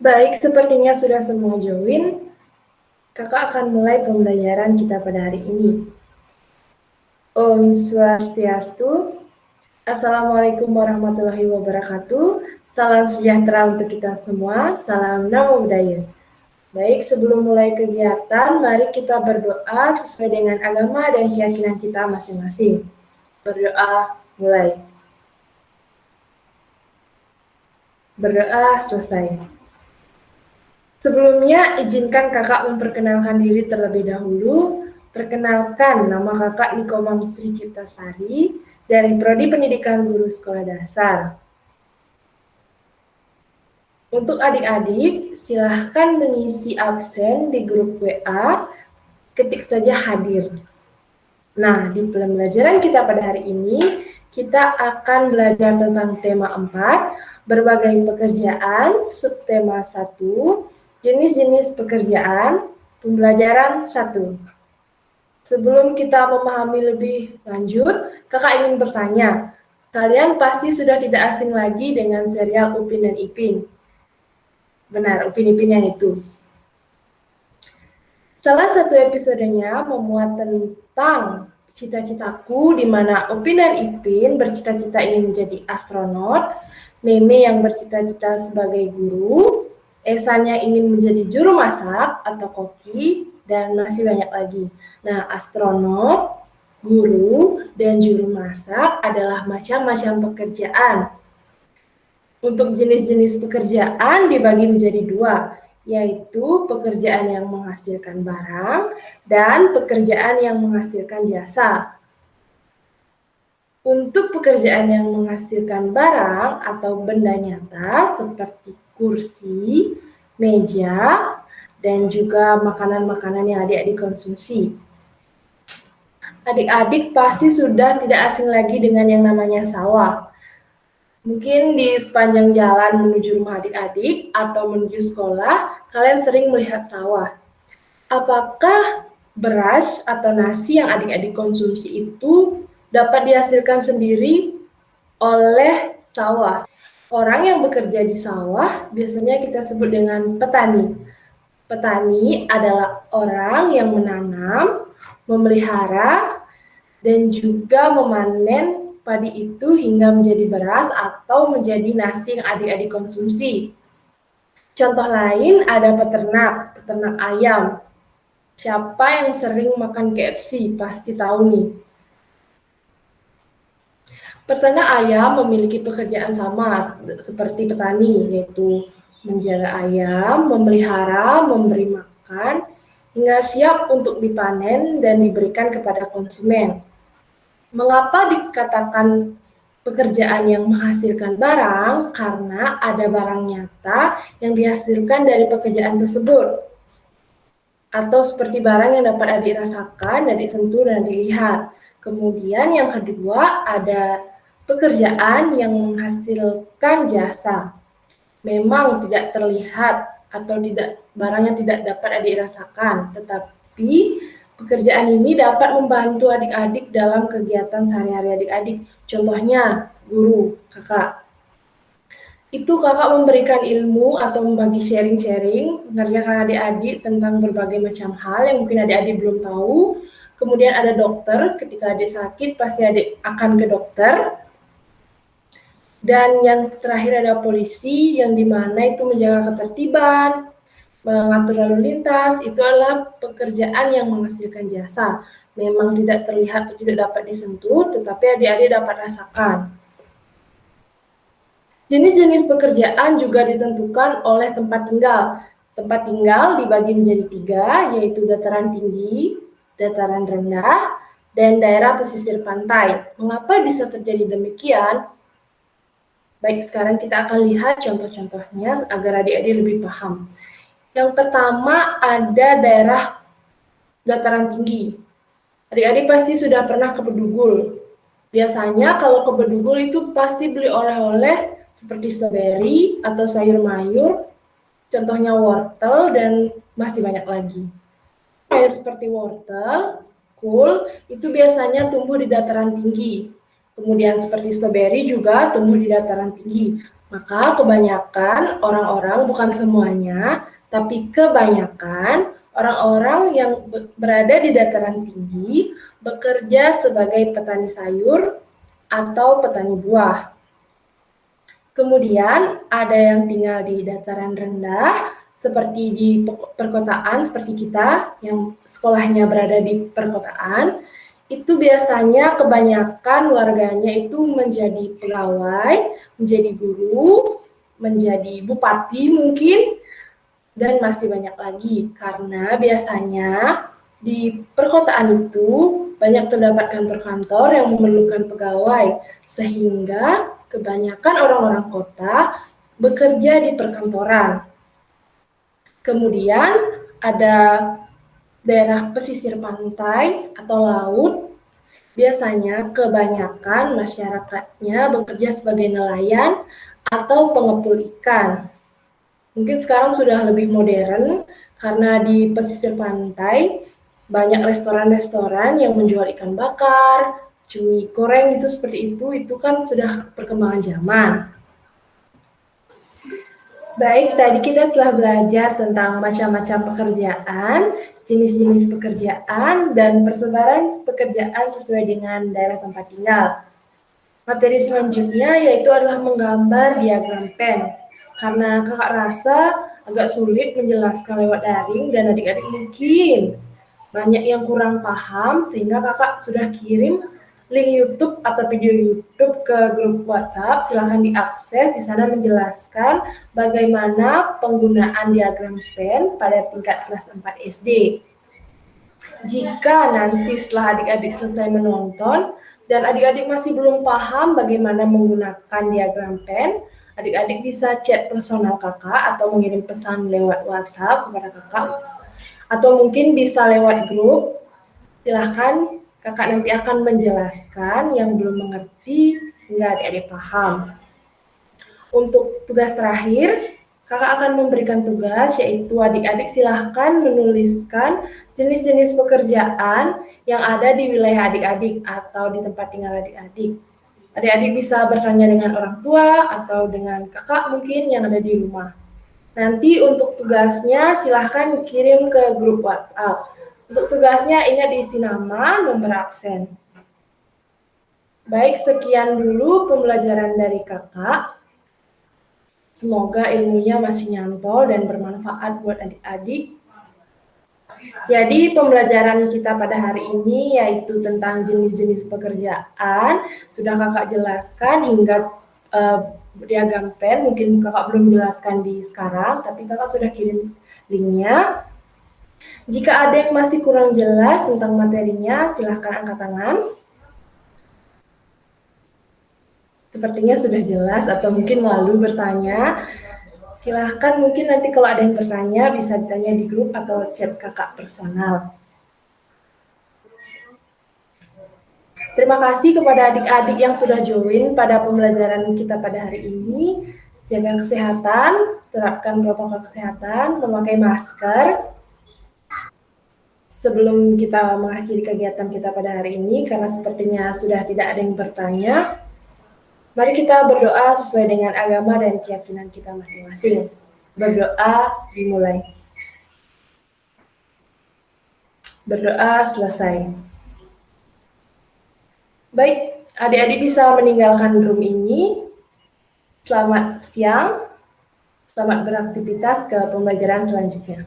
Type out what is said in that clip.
Baik, sepertinya sudah semua join. Kakak akan mulai pembelajaran kita pada hari ini. Om Swastiastu. Assalamualaikum warahmatullahi wabarakatuh. Salam sejahtera untuk kita semua. Salam Namo Buddhaya. Baik, sebelum mulai kegiatan, mari kita berdoa sesuai dengan agama dan keyakinan kita masing-masing. Berdoa mulai. Berdoa selesai. Sebelumnya, izinkan kakak memperkenalkan diri terlebih dahulu. Perkenalkan, nama kakak Nikoma Putri Ciptasari dari Prodi Pendidikan Guru Sekolah Dasar. Untuk adik-adik, silahkan mengisi absen di grup WA, ketik saja hadir. Nah, di pembelajaran kita pada hari ini, kita akan belajar tentang tema 4, berbagai pekerjaan, subtema 1, jenis-jenis pekerjaan, pembelajaran 1. Sebelum kita memahami lebih lanjut, kakak ingin bertanya, kalian pasti sudah tidak asing lagi dengan serial Upin dan Ipin. Benar, Upin Ipin yang itu. Salah satu episodenya memuat tentang cita-citaku di mana Upin dan Ipin bercita-cita ingin menjadi astronot, Meme yang bercita-cita sebagai guru, Esan yang ingin menjadi juru masak atau koki, dan masih banyak lagi. Nah, astronot, guru, dan juru masak adalah macam-macam pekerjaan. Untuk jenis-jenis pekerjaan dibagi menjadi dua, yaitu pekerjaan yang menghasilkan barang dan pekerjaan yang menghasilkan jasa. Untuk pekerjaan yang menghasilkan barang atau benda nyata seperti kursi, meja, dan juga makanan-makanan yang adik-adik konsumsi. Adik-adik pasti sudah tidak asing lagi dengan yang namanya sawah. Mungkin di sepanjang jalan menuju rumah adik-adik atau menuju sekolah, kalian sering melihat sawah. Apakah beras atau nasi yang adik-adik konsumsi itu dapat dihasilkan sendiri oleh sawah? Orang yang bekerja di sawah biasanya kita sebut dengan petani. Petani adalah orang yang menanam, memelihara, dan juga memanen padi itu hingga menjadi beras atau menjadi nasi yang adik-adik konsumsi. Contoh lain ada peternak ayam. Siapa yang sering makan KFC pasti tahu nih. Peternak ayam memiliki pekerjaan sama seperti petani, yaitu menjaga ayam, memelihara, memberi makan, hingga siap untuk dipanen dan diberikan kepada konsumen. Mengapa dikatakan pekerjaan yang menghasilkan barang? Karena ada barang nyata yang dihasilkan dari pekerjaan tersebut. Atau seperti barang yang dapat adik rasakan, adik sentuh, dan dilihat. Kemudian yang kedua ada pekerjaan yang menghasilkan jasa. Memang tidak terlihat atau barangnya tidak dapat adik rasakan, tetapi pekerjaan ini dapat membantu adik-adik dalam kegiatan sehari-hari adik-adik. Contohnya, guru, kakak. Itu kakak memberikan ilmu atau membagi sharing-sharing, mengerjakan adik-adik tentang berbagai macam hal yang mungkin adik-adik belum tahu. Kemudian ada dokter, ketika adik sakit pasti adik akan ke dokter. Dan yang terakhir ada polisi, yang dimana itu menjaga ketertiban, mengatur lalu lintas. Itu adalah pekerjaan yang menghasilkan jasa. Memang tidak terlihat atau tidak dapat disentuh, tetapi adik-adik dapat rasakan. Jenis-jenis pekerjaan juga ditentukan oleh tempat tinggal. Tempat tinggal dibagi menjadi 3, yaitu dataran tinggi, dataran rendah, dan daerah pesisir pantai. Mengapa bisa terjadi demikian? Baik, sekarang kita akan lihat contoh-contohnya agar adik-adik lebih paham. Yang pertama ada daerah dataran tinggi. Adik-adik pasti sudah pernah ke Bedugul. Biasanya kalau ke Bedugul itu pasti beli oleh-oleh seperti strawberry atau sayur mayur, contohnya wortel dan masih banyak lagi. Sayur seperti wortel, kul, itu biasanya tumbuh di dataran tinggi. Kemudian seperti strawberry juga tumbuh di dataran tinggi. Maka kebanyakan orang-orang, bukan semuanya, tapi kebanyakan orang-orang yang berada di dataran tinggi bekerja sebagai petani sayur atau petani buah. Kemudian ada yang tinggal di dataran rendah, seperti di perkotaan, seperti kita yang sekolahnya berada di perkotaan. Itu biasanya kebanyakan warganya itu menjadi pegawai, menjadi guru, menjadi bupati mungkin, dan masih banyak lagi. Karena biasanya di perkotaan itu banyak terdapat kantor-kantor yang memerlukan pegawai, sehingga kebanyakan orang-orang kota bekerja di perkantoran. Kemudian ada daerah pesisir pantai atau laut. Biasanya kebanyakan masyarakatnya bekerja sebagai nelayan atau pengepul ikan. Mungkin sekarang sudah lebih modern karena di pesisir pantai banyak restoran-restoran yang menjual ikan bakar, cumi goreng itu seperti itu kan sudah perkembangan zaman. Baik, tadi kita telah belajar tentang macam-macam pekerjaan, jenis-jenis pekerjaan, dan persebaran pekerjaan sesuai dengan daerah tempat tinggal. Materi selanjutnya yaitu adalah menggambar diagram pen. Karena kakak rasa agak sulit menjelaskan lewat daring dan adik-adik mungkin banyak yang kurang paham sehingga kakak sudah kirim link YouTube atau video YouTube ke grup WhatsApp. Silahkan diakses, di sana menjelaskan bagaimana penggunaan diagram pen pada tingkat kelas 4 SD. Jika nanti setelah adik-adik selesai menonton dan adik-adik masih belum paham bagaimana menggunakan diagram pen, adik-adik bisa chat personal kakak atau mengirim pesan lewat WhatsApp kepada kakak, atau mungkin bisa lewat grup. Silahkan, kakak nanti akan menjelaskan yang belum mengerti hingga adik-adik paham. Untuk tugas terakhir, kakak akan memberikan tugas, yaitu adik-adik silahkan menuliskan jenis-jenis pekerjaan yang ada di wilayah adik-adik atau di tempat tinggal adik-adik. Adik-adik bisa bertanya dengan orang tua atau dengan kakak mungkin yang ada di rumah. Nanti untuk tugasnya silahkan kirim ke grup WhatsApp. Untuk tugasnya ingat diisi nama, nomor absen. Baik, sekian dulu pembelajaran dari kakak. Semoga ilmunya masih nyantol dan bermanfaat buat adik-adik. Jadi pembelajaran kita pada hari ini yaitu tentang jenis-jenis pekerjaan. Sudah kakak jelaskan hingga diagram pen. Mungkin kakak belum jelaskan di sekarang, tapi kakak sudah kirim linknya. Jika ada yang masih kurang jelas tentang materinya, silahkan angkat tangan. Sepertinya sudah jelas atau mungkin malu bertanya. Silahkan mungkin nanti kalau ada yang bertanya bisa ditanya di grup atau chat kakak personal. Terima kasih kepada adik-adik yang sudah join pada pembelajaran kita pada hari ini. Jaga kesehatan, terapkan protokol kesehatan, memakai masker. Sebelum kita mengakhiri kegiatan kita pada hari ini, karena sepertinya sudah tidak ada yang bertanya, mari kita berdoa sesuai dengan agama dan keyakinan kita masing-masing. Berdoa dimulai. Berdoa selesai. Baik, adik-adik bisa meninggalkan room ini. Selamat siang. Selamat beraktivitas ke pembelajaran selanjutnya.